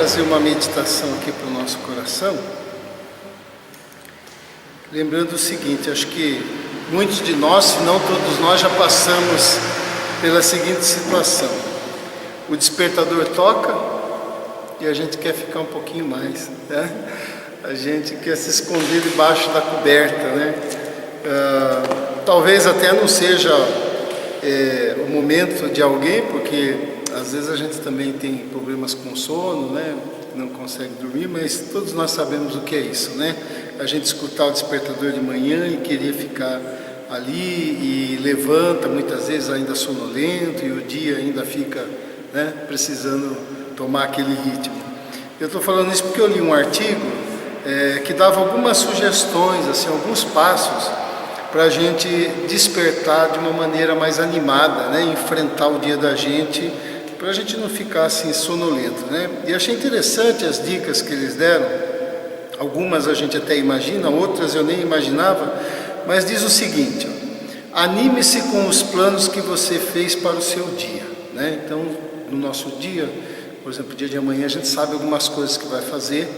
trazer uma meditação aqui para o nosso coração, lembrando o seguinte: acho que muitos de nós, se não todos nós, já passamos pela seguinte situação: o despertador toca e a gente quer ficar um pouquinho mais, né? A gente quer se esconder debaixo da coberta, né? Talvez até não seja o momento de alguém, porque às vezes a gente também tem problemas com sono, né? Não consegue dormir, mas todos nós sabemos o que é isso, né? A gente escutar o despertador de manhã e querer ficar ali, e levanta muitas vezes ainda sonolento, e o dia ainda fica, né, precisando tomar aquele ritmo. Eu estou falando isso porque eu li um artigo que dava algumas sugestões, assim, alguns passos para a gente despertar de uma maneira mais animada, né? Enfrentar o dia da gente, para a gente não ficar assim sonolento, né? E achei interessante as dicas que eles deram. Algumas a gente até imagina, outras eu nem imaginava, mas diz o seguinte: ó, anime-se com os planos que você fez para o seu dia, né? Então, no nosso dia, por exemplo, dia de amanhã, a gente sabe algumas coisas que vai fazer,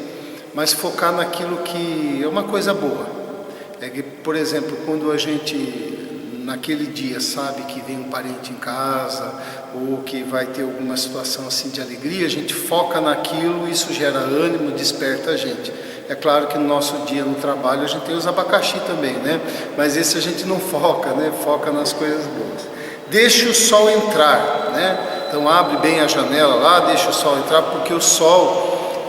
mas focar naquilo que é uma coisa boa. É que, por exemplo, quando a gente naquele dia sabe que vem um parente em casa, ou que vai ter alguma situação assim de alegria, a gente foca naquilo, isso gera ânimo, desperta a gente. É claro que no nosso dia no trabalho a gente tem os abacaxi também, né? Mas esse a gente não foca, né? Foca nas coisas boas. Deixe o sol entrar, né? Então abre bem a janela lá, deixa o sol entrar, porque o sol,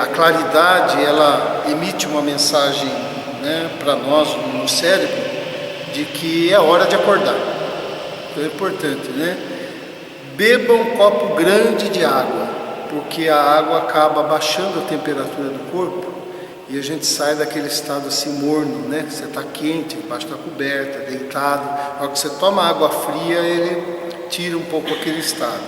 a claridade, ela emite uma mensagem, né, para nós no cérebro, de que é hora de acordar. Então é importante, né? Beba um copo grande de água, porque a água acaba baixando a temperatura do corpo e a gente sai daquele estado assim morno, né? Você está quente, embaixo da coberta, deitado. Na hora que você toma água fria, ele tira um pouco aquele estado.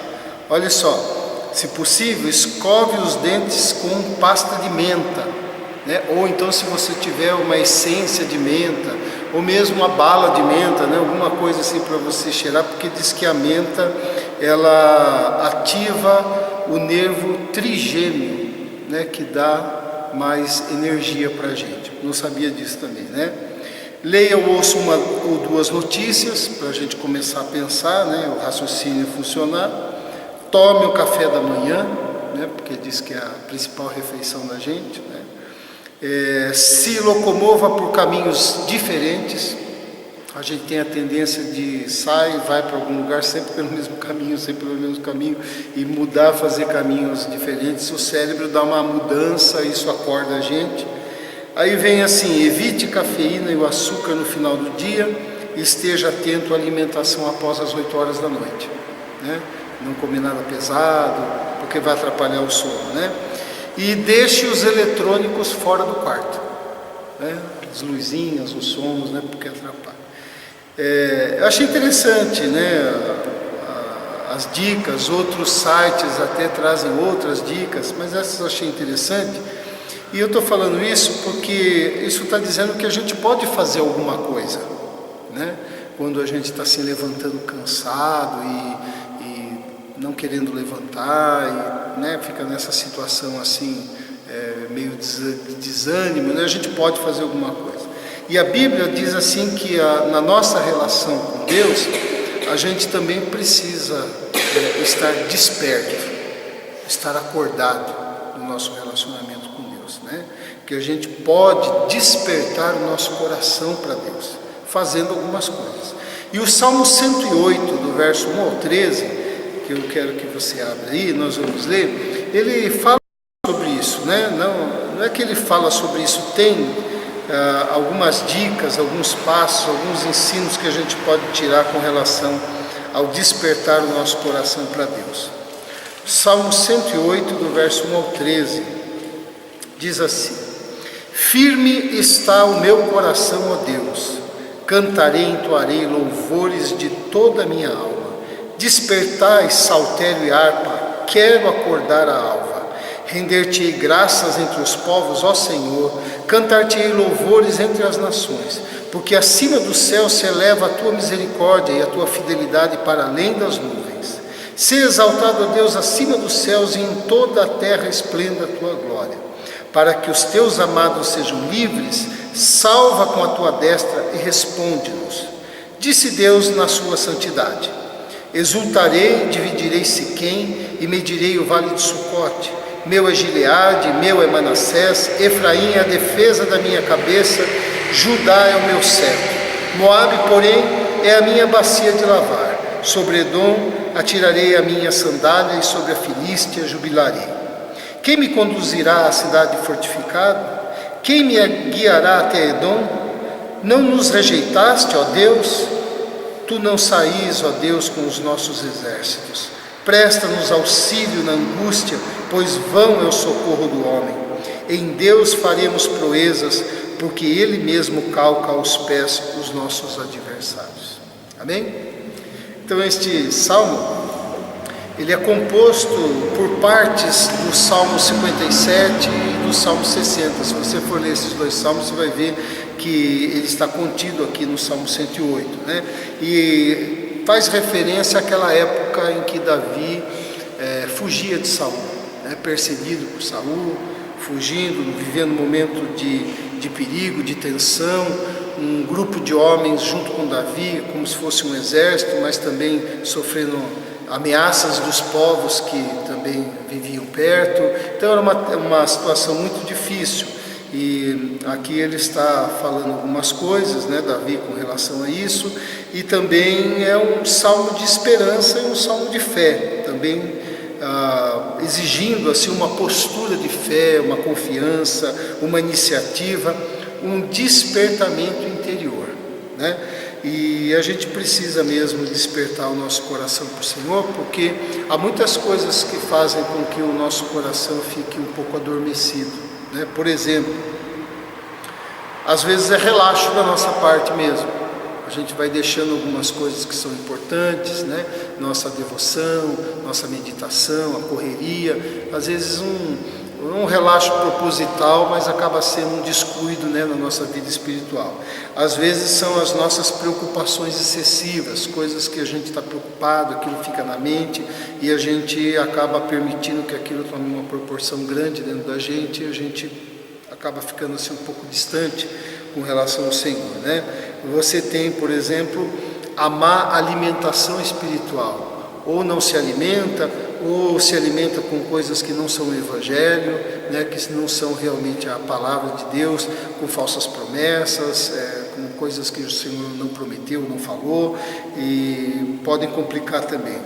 Olha só, se possível, escove os dentes com pasta de menta, né? Ou então, se você tiver uma essência de menta, ou mesmo uma bala de menta, né? Alguma coisa assim para você cheirar, porque diz que a menta, ela ativa o nervo trigêmeo, né? Que dá mais energia para a gente. Não sabia disso também, né? Leia ou ouça uma ou duas notícias para a gente começar a pensar, né? O raciocínio funcionar. Tome o café da manhã, né? Porque diz que é a principal refeição da gente, né? Se locomova por caminhos diferentes. A gente tem a tendência de sair e vai para algum lugar sempre pelo mesmo caminho, e mudar, fazer caminhos diferentes. O cérebro dá uma mudança, isso acorda a gente. Aí vem assim: evite cafeína e o açúcar no final do dia, e esteja atento à alimentação após as 8 horas da noite, né? Não comer nada pesado, porque vai atrapalhar o sono, né? E deixe os eletrônicos fora do quarto, né? As luzinhas, os sons, né? Porque atrapalha. Eu achei interessante, né? As dicas, outros sites até trazem outras dicas, mas essas eu achei interessante. E eu estou falando isso porque isso está dizendo que a gente pode fazer alguma coisa, né? Quando a gente está se levantando cansado e não querendo levantar, e, né, fica nessa situação assim, meio desânimo, né? A gente pode fazer alguma coisa. E a Bíblia diz assim que na nossa relação com Deus, a gente também precisa estar desperto, estar acordado no nosso relacionamento com Deus, né? Que a gente pode despertar o nosso coração para Deus, fazendo algumas coisas. E o Salmo 108, do verso 1 ao 13, que eu quero que você abra aí, nós vamos ler, ele fala sobre isso, né? Não é que ele fala sobre isso, tem algumas dicas, alguns passos, alguns ensinos que a gente pode tirar com relação ao despertar o nosso coração para Deus. Salmo 108, do verso 1 ao 13, diz assim: firme está o meu coração, ó Deus, cantarei e entoarei louvores de toda a minha alma. Despertai, saltério e harpa, quero acordar a alva. Render-te-ei graças entre os povos, ó Senhor, cantar-te-ei louvores entre as nações, porque acima do céu se eleva a tua misericórdia e a tua fidelidade para além das nuvens. Se exaltado, ó Deus, acima dos céus, e em toda a terra esplenda a tua glória. Para que os teus amados sejam livres, salva com a tua destra e responde-nos. Disse Deus na sua santidade: exultarei, dividirei Siquém e medirei o vale de Sucote. Meu é Gileade, meu é Manassés, Efraim é a defesa da minha cabeça, Judá é o meu cetro. Moabe, porém, é a minha bacia de lavar. Sobre Edom atirarei a minha sandália e sobre a Filístia jubilarei. Quem me conduzirá à cidade fortificada? Quem me guiará até Edom? Não nos rejeitaste, ó Deus? Tu não saís, ó Deus, com os nossos exércitos. Presta-nos auxílio na angústia, pois vão é o socorro do homem. Em Deus faremos proezas, porque Ele mesmo calca aos pés os nossos adversários. Amém? Então este salmo, ele é composto por partes do Salmo 57 e do Salmo 60. Se você for ler esses dois salmos, você vai ver que ele está contido aqui no Salmo 108, né? E faz referência àquela época em que Davi fugia de Saul, né? Perseguido por Saul, fugindo, vivendo um momento de perigo, de tensão, um grupo de homens junto com Davi, como se fosse um exército, mas também sofrendo ameaças dos povos que também viviam perto. Então era uma situação muito difícil, e aqui ele está falando algumas coisas, né, Davi, com relação a isso, e também é um salmo de esperança e um salmo de fé, também exigindo assim uma postura de fé, uma confiança, uma iniciativa, um despertamento interior, né? E a gente precisa mesmo despertar o nosso coração para o Senhor, porque há muitas coisas que fazem com que o nosso coração fique um pouco adormecido, né? Por exemplo, às vezes é relaxo da nossa parte mesmo. A gente vai deixando algumas coisas que são importantes, né? Nossa devoção, nossa meditação, a correria, às vezes um relaxo proposital, mas acaba sendo um descuido, né, na nossa vida espiritual. Às vezes são as nossas preocupações excessivas, coisas que a gente está preocupado, aquilo fica na mente e a gente acaba permitindo que aquilo tome uma proporção grande dentro da gente, e a gente acaba ficando assim um pouco distante com relação ao Senhor, né? Você tem, por exemplo, a má alimentação espiritual, ou não se alimenta, ou se alimenta com coisas que não são o Evangelho, né, que não são realmente a palavra de Deus, com falsas promessas, com coisas que o Senhor não prometeu, não falou, e podem complicar também.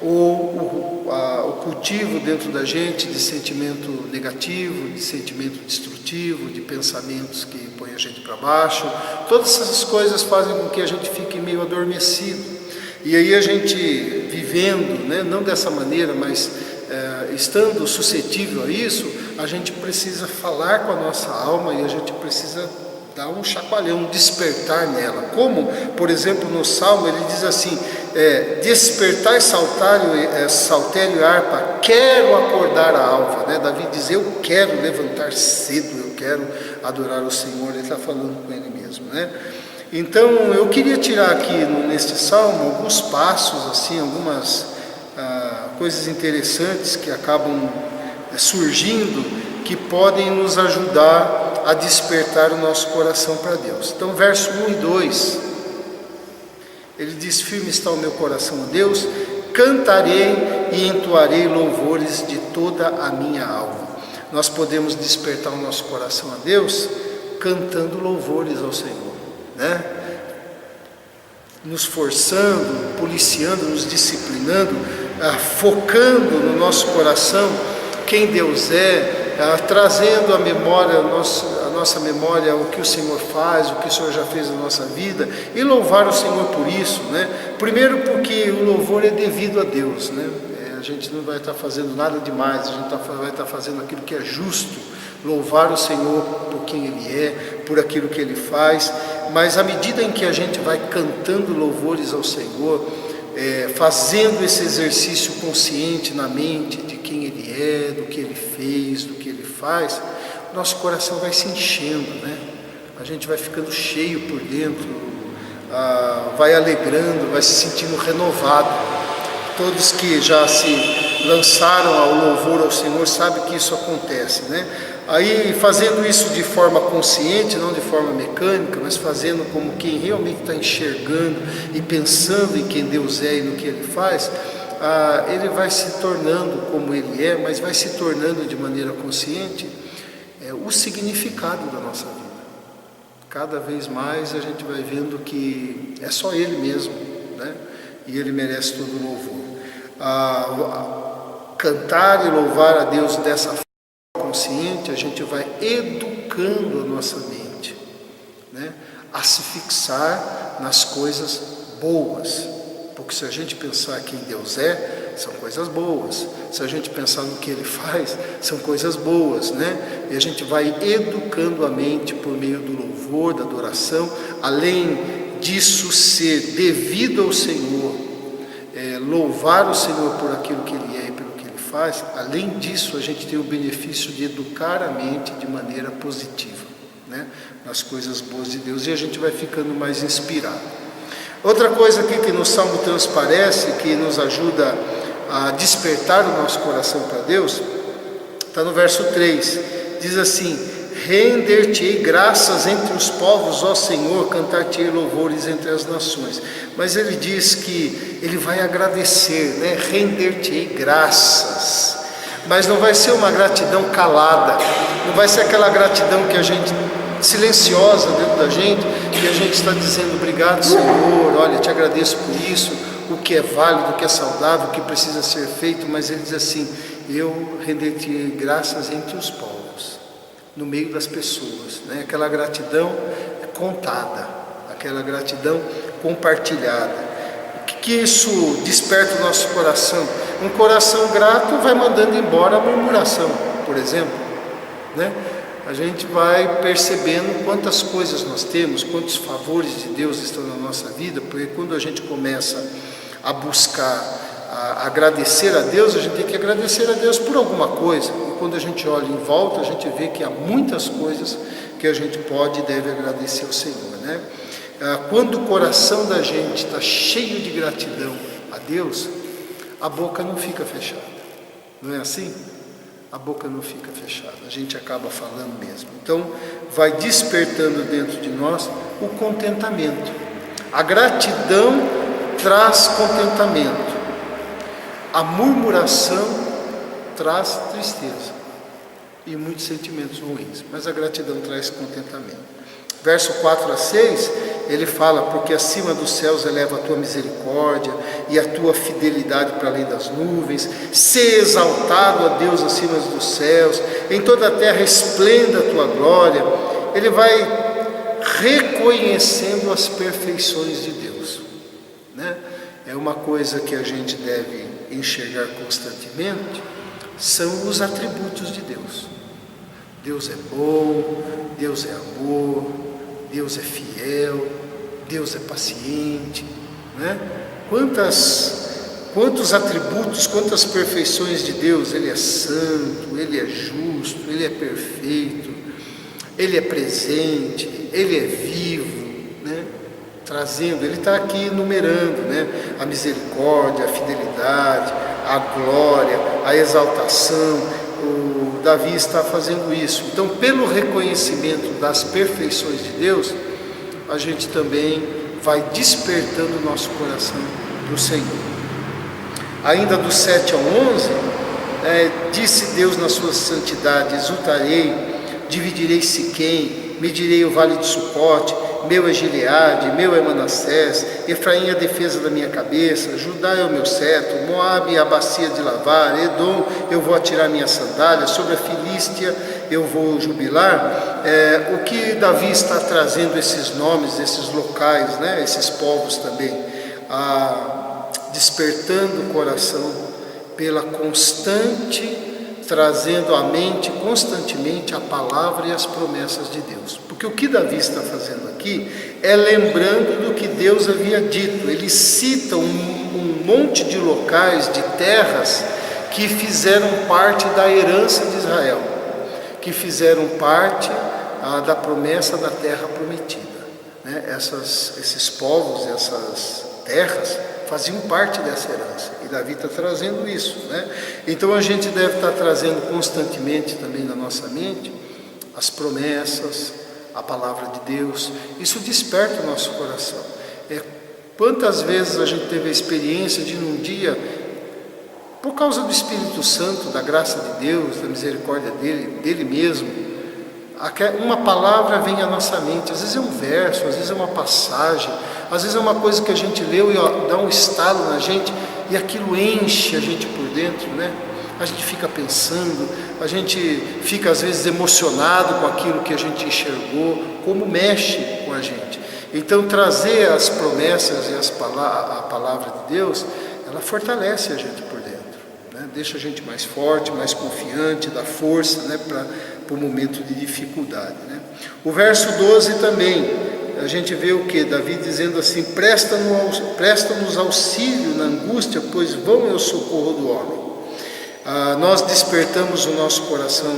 Ou o cultivo dentro da gente de sentimento negativo, de sentimento destrutivo, de pensamentos que põem a gente para baixo. Todas essas coisas fazem com que a gente fique meio adormecido. E aí a gente vivendo, né, não dessa maneira, mas estando suscetível a isso, a gente precisa falar com a nossa alma e a gente precisa dar um chacoalhão, um despertar nela. Como, por exemplo, no Salmo ele diz assim: despertai saltério e harpa, quero acordar a alva, né? Davi diz: eu quero levantar cedo, eu quero adorar o Senhor. Ele está falando com ele mesmo, né? Então eu queria tirar aqui neste salmo alguns passos, assim, algumas coisas interessantes que acabam surgindo, que podem nos ajudar a despertar o nosso coração para Deus. Então, verso 1 e 2, ele diz: firme está o meu coração a Deus, cantarei e entoarei louvores de toda a minha alma. Nós podemos despertar o nosso coração a Deus cantando louvores ao Senhor, né? Nos forçando, policiando, nos disciplinando, focando no nosso coração quem Deus é, trazendo à memória, a nossa memória, o que o Senhor faz, o que o Senhor já fez na nossa vida, e louvar o Senhor por isso, né? Primeiro porque o louvor é devido a Deus, né? A gente não vai estar fazendo nada demais, a gente vai estar fazendo aquilo que é justo, louvar o Senhor por quem Ele é, por aquilo que Ele faz. Mas à medida em que a gente vai cantando louvores ao Senhor, fazendo esse exercício consciente na mente de quem Ele é, do que Ele fez, do que Ele faz, nosso coração vai se enchendo, né? A gente vai ficando cheio por dentro, vai alegrando, vai se sentindo renovado. Todos que já se lançaram ao louvor ao Senhor sabem que isso acontece, né? Aí, fazendo isso de forma consciente, não de forma mecânica, mas fazendo como quem realmente está enxergando e pensando em quem Deus é e no que Ele faz, ele vai se tornando como Ele é, mas vai se tornando de maneira consciente o significado da nossa vida. Cada vez mais a gente vai vendo que é só Ele mesmo, né? E Ele merece todo o louvor. Cantar e louvar a Deus dessa forma consciente, a gente vai educando a nossa mente, né, a se fixar nas coisas boas, porque se a gente pensar quem Deus é, são coisas boas. Se a gente pensar no que Ele faz, são coisas boas, né? E a gente vai educando a mente por meio do louvor, da adoração. Além disso ser devido ao Senhor, louvar o Senhor por aquilo que Ele é e pelo que Ele faz, além disso a gente tem o benefício de educar a mente de maneira positiva, né, nas coisas boas de Deus, e a gente vai ficando mais inspirado. Outra coisa aqui que no Salmo transparece, que nos ajuda a despertar o nosso coração para Deus, está no verso 3, diz assim: render-te-ei graças entre os povos, ó Senhor, cantar-te-ei louvores entre as nações. Mas ele diz que ele vai agradecer, né? Render-te-ei graças. Mas não vai ser uma gratidão calada, não vai ser aquela gratidão que a gente, silenciosa dentro da gente, que a gente está dizendo obrigado, Senhor, olha, te agradeço por isso, o que é válido, o que é saudável, o que precisa ser feito. Mas ele diz assim: eu render-te-ei graças entre os povos, no meio das pessoas, né? Aquela gratidão contada, aquela gratidão compartilhada. O que isso desperta o nosso coração? Um coração grato vai mandando embora a murmuração, por exemplo, né? A gente vai percebendo quantas coisas nós temos, quantos favores de Deus estão na nossa vida, porque quando a gente começa a buscar a agradecer a Deus, a gente tem que agradecer a Deus por alguma coisa. E quando a gente olha em volta, a gente vê que há muitas coisas que a gente pode e deve agradecer ao Senhor, né? Quando o coração da gente está cheio de gratidão a Deus, a boca não fica fechada, não é assim? A boca não fica fechada, a gente acaba falando mesmo. Então, vai despertando dentro de nós o contentamento. A gratidão traz contentamento. A murmuração traz tristeza e muitos sentimentos ruins, mas a gratidão traz contentamento. Verso 4 a 6, ele fala: porque acima dos céus eleva a tua misericórdia e a tua fidelidade para além das nuvens. Sê exaltado, a Deus, acima dos céus, em toda a terra esplenda a tua glória. Ele vai reconhecendo as perfeições de Deus, né? É uma coisa que a gente deve enxergar constantemente, são os atributos de Deus. Deus é bom, Deus é amor, Deus é fiel, Deus é paciente, né? Quantos atributos, quantas perfeições de Deus. Ele é santo, Ele é justo, Ele é perfeito, Ele é presente, Ele é vivo, né? Trazendo, Ele está aqui enumerando, né? A misericórdia, a fidelidade, a glória, a exaltação. O Davi está fazendo isso. Então, pelo reconhecimento das perfeições de Deus, a gente também vai despertando o nosso coração para o Senhor. Ainda do 7 ao 11, disse Deus na sua santidade: exultarei, dividirei Siquém, medirei o vale de Sucote. Meu é Gileade, meu é Manassés, Efraim é a defesa da minha cabeça, Judá é o meu cetro, Moabe é a bacia de lavar, Edom eu vou atirar minha sandália, sobre a Filístia eu vou jubilar. O que Davi está trazendo esses nomes, esses locais, né, esses povos também, despertando o coração pela constante, trazendo à mente constantemente a palavra e as promessas de Deus. Porque o que Davi está fazendo aqui é lembrando do que Deus havia dito. Ele cita um monte de locais, de terras, que fizeram parte da herança de Israel, que fizeram parte da promessa da terra prometida, né? Esses povos, essas terras, faziam parte dessa herança. E Davi está trazendo isso, né? Então a gente deve estar trazendo constantemente também na nossa mente as promessas, a palavra de Deus. Isso desperta o nosso coração. Quantas vezes a gente teve a experiência de num dia, por causa do Espírito Santo, da graça de Deus, da misericórdia dele mesmo, uma palavra vem à nossa mente. Às vezes é um verso, às vezes é uma passagem, às vezes é uma coisa que a gente leu e dá um estalo na gente, e aquilo enche a gente por dentro, né? A gente fica pensando, a gente fica às vezes emocionado com aquilo que a gente enxergou, como mexe com a gente. Então trazer as promessas e a palavra de Deus, ela fortalece a gente por dentro, né? Deixa a gente mais forte, mais confiante, dá força, né, para o momento de dificuldade, né? O verso 12 também, a gente vê o que? Davi dizendo assim: presta-nos auxílio na angústia, pois vão é o socorro do homem. Nós despertamos o nosso coração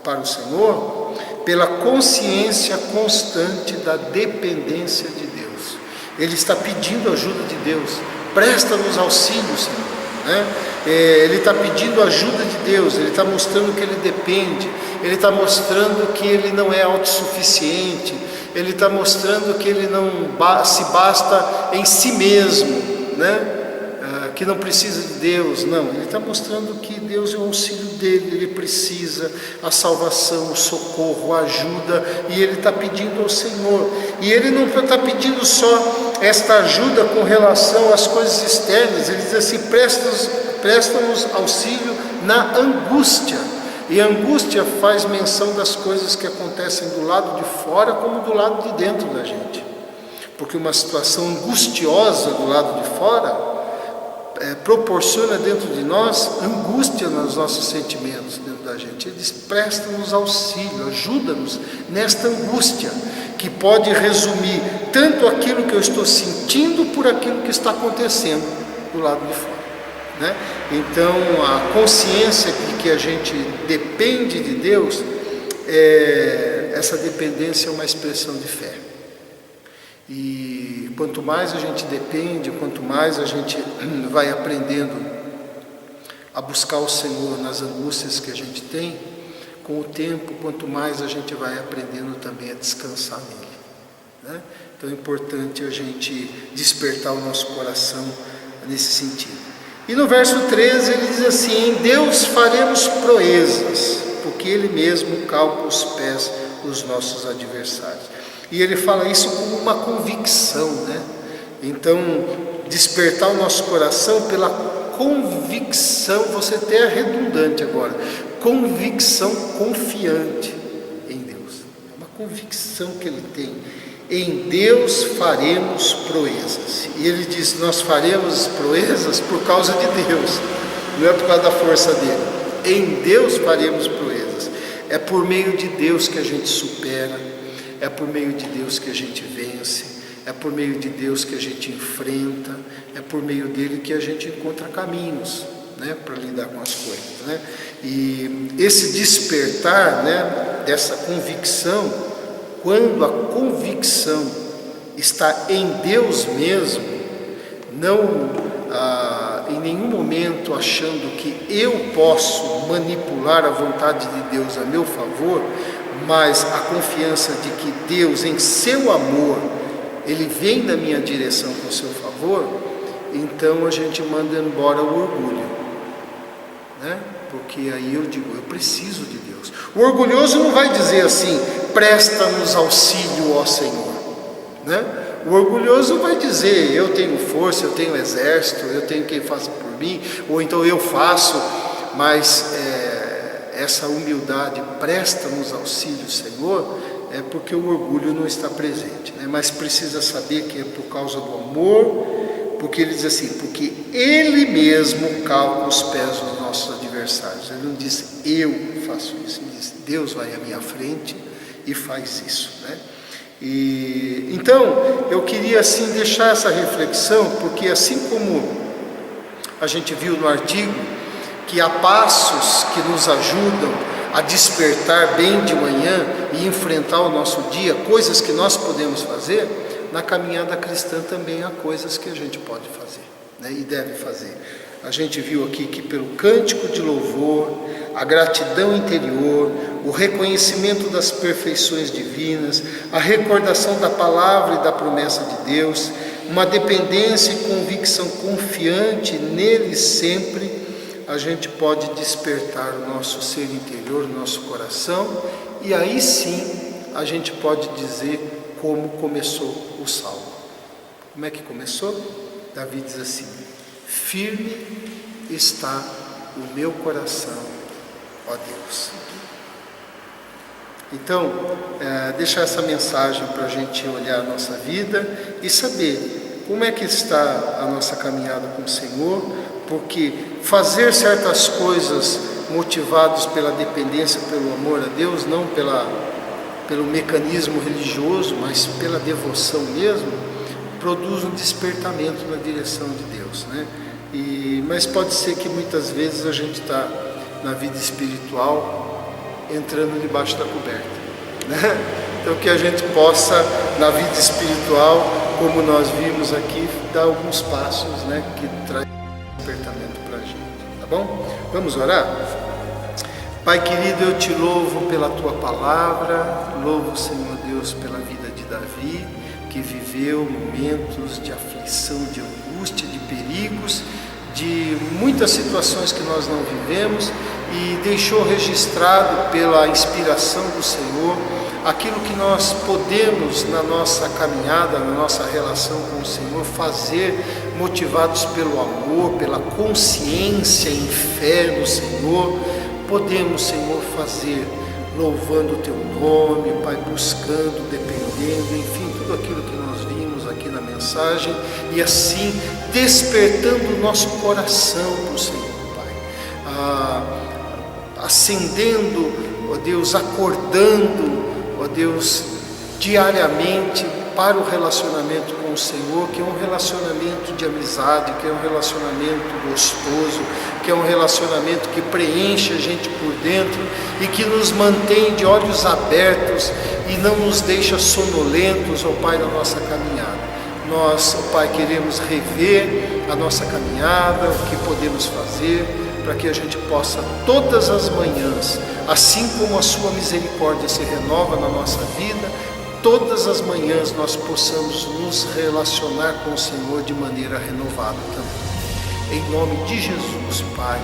para o Senhor pela consciência constante da dependência de Deus. Ele está pedindo ajuda de Deus. Presta-nos auxílio, Senhor, né? Ele está pedindo ajuda de Deus. Ele está mostrando que ele depende. Ele está mostrando que ele não é autossuficiente. Ele está mostrando que ele não se basta em si mesmo, né? Que não precisa de Deus. Não, ele está mostrando que Deus é o auxílio dele. Ele precisa a salvação, o socorro, a ajuda, e ele está pedindo ao Senhor. E ele não está pedindo só esta ajuda com relação às coisas externas. Ele diz assim: presta-nos auxílio na angústia. E a angústia faz menção das coisas que acontecem do lado de fora como do lado de dentro da gente. Porque uma situação angustiosa do lado de fora proporciona dentro de nós angústia nos nossos sentimentos dentro da gente. Ele diz: presta-nos auxílio, ajuda-nos nesta angústia, que pode resumir tanto aquilo que eu estou sentindo por aquilo que está acontecendo do lado de fora, né? Então a consciência de que a gente depende de Deus, essa dependência é uma expressão de fé. E quanto mais a gente depende, quanto mais a gente vai aprendendo a buscar o Senhor nas angústias que a gente tem, com o tempo, quanto mais a gente vai aprendendo também a descansar nele, né? Então é importante a gente despertar o nosso coração nesse sentido. E no verso 13 ele diz assim: em Deus faremos proezas, porque Ele mesmo calca os pés dos nossos adversários. E ele fala isso como uma convicção, né? Então, despertar o nosso coração pela convicção, você até é redundante agora, convicção confiante em Deus. É uma convicção que ele tem. Em Deus faremos proezas. E ele diz: nós faremos proezas por causa de Deus, não é por causa da força dele. Em Deus faremos proezas. É por meio de Deus que a gente supera. É por meio de Deus que a gente vence, é por meio de Deus que a gente enfrenta, é por meio dele que a gente encontra caminhos, né, para lidar com as coisas, né? E esse despertar, né, dessa convicção, quando a convicção está em Deus mesmo, não em nenhum momento achando que eu posso manipular a vontade de Deus a meu favor, mas a confiança de que Deus, em seu amor, Ele vem na minha direção com o seu favor, então a gente manda embora o orgulho, né? Porque aí eu digo: eu preciso de Deus. O orgulhoso não vai dizer assim: presta-nos auxílio, ó Senhor, né? O orgulhoso vai dizer: eu tenho força, eu tenho exército, eu tenho quem faça por mim, ou então eu faço, mas essa humildade, presta-nos auxílio, Senhor, é porque o orgulho não está presente, né? Mas precisa saber que é por causa do amor, porque ele diz assim: porque Ele mesmo calca os pés dos nossos adversários. Ele não diz eu faço isso, ele diz Deus vai à minha frente e faz isso, né? E então eu queria assim deixar essa reflexão, porque assim como a gente viu no artigo que há passos que nos ajudam a despertar bem de manhã e enfrentar o nosso dia, coisas que nós podemos fazer, na caminhada cristã também há coisas que a gente pode fazer, né, e deve fazer. A gente viu aqui que pelo cântico de louvor, a gratidão interior, o reconhecimento das perfeições divinas, a recordação da palavra e da promessa de Deus, uma dependência e convicção confiante nele sempre, a gente pode despertar o nosso ser interior, o nosso coração, e aí sim a gente pode dizer como começou o salmo. Como é que começou? Davi diz assim: firme está o meu coração, ó Deus. Então, deixar essa mensagem para a gente olhar a nossa vida e saber como é que está a nossa caminhada com o Senhor, porque fazer certas coisas motivados pela dependência, pelo amor a Deus, não pelo mecanismo religioso, mas pela devoção mesmo, produz um despertamento na direção de Deus, né? Mas pode ser que muitas vezes a gente está na vida espiritual entrando debaixo da coberta, né? Então que a gente possa, na vida espiritual, como nós vimos aqui, dar alguns passos, né, que traz despertamento para a gente, tá bom? Vamos orar? Pai querido, eu te louvo pela tua palavra, louvo, Senhor Deus, pela vida de Davi, que viveu momentos de aflição, de angústia, de perigos, de muitas situações que nós não vivemos, e deixou registrado pela inspiração do Senhor aquilo que nós podemos na nossa caminhada, na nossa relação com o Senhor, fazer motivados pelo amor, pela consciência em fé no Senhor. Podemos, Senhor, fazer louvando o teu nome, Pai, buscando, dependendo, enfim, tudo aquilo que nós vimos aqui na mensagem, e assim despertando o nosso coração para o Senhor, Pai, acendendo, ó Deus, acordando, ó Deus, diariamente para o relacionamento com o Senhor, que é um relacionamento de amizade, que é um relacionamento gostoso, que é um relacionamento que preenche a gente por dentro e que nos mantém de olhos abertos e não nos deixa sonolentos, ó Pai, na nossa caminhada. Nós, ó Pai, queremos rever a nossa caminhada, o que podemos fazer, para que a gente possa todas as manhãs, assim como a sua misericórdia se renova na nossa vida, todas as manhãs nós possamos nos relacionar com o Senhor de maneira renovada também. Em nome de Jesus, Pai,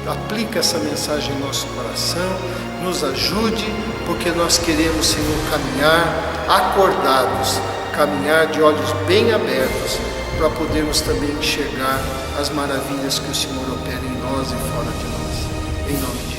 aplica essa mensagem em nosso coração, nos ajude, porque nós queremos, Senhor, caminhar acordados, caminhar de olhos bem abertos, para podermos também enxergar as maravilhas que o Senhor opera em nós e fora de nós. Em nome de